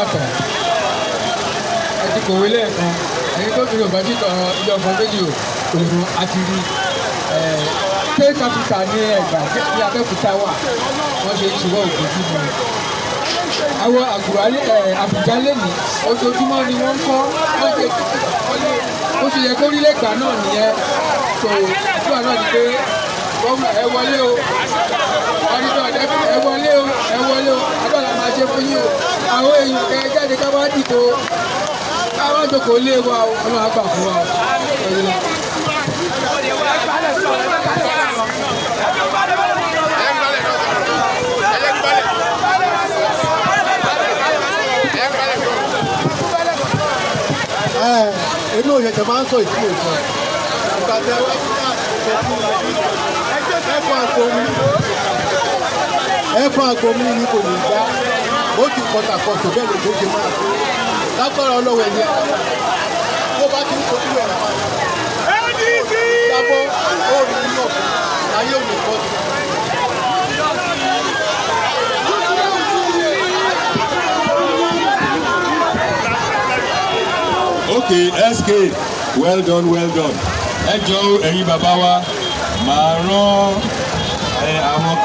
yàtọ̀ àti kòwé lẹ́ẹ̀kan ẹni tó fi yorùbá sí ilé ọkọ̀ méjì òòrùn àti rí state capital ní Ẹ̀gbá ní Abẹ́òkúta wà wọ́n ṣe ìṣòwò ògùn sí mi. Àwọn Àbújá lẹ́nu ojoojúmọ́ ni wọ́n ń kọ́ wọ́n ṣe ó ṣe yẹ kó rí lẹ́gbà náà nìyẹn tó ìtura náà ni pé gómìnà ẹ wọlé o ọdún ẹ wọlé o agbára máa ṣe fún yín o àwọn èèyàn kẹ jáde ká wá dìbò ká wá jókòó lé wa o ọlọ́run á gbà fún wa o. Èmi ò yẹ̀jẹ̀ máa ń sọ ìdílé ìfọ̀ ìgbà tẹ wá sí ẹ̀fọn àgbomi ni kò ní gbá ó ti kọta kọtò bẹ́ẹ̀ ló ṣe máa tó lágbára ọlọ́wọ́ ẹ̀yẹ tó bá ti ń kojú ẹ̀ jábọ́ ó rí nínú ọ̀fun ayé òní kọ́ sí. Okay, SK, well done, well done. Ẹ jọ̀ọ́ ẹ̀yin bàbá wa máa rán àwọn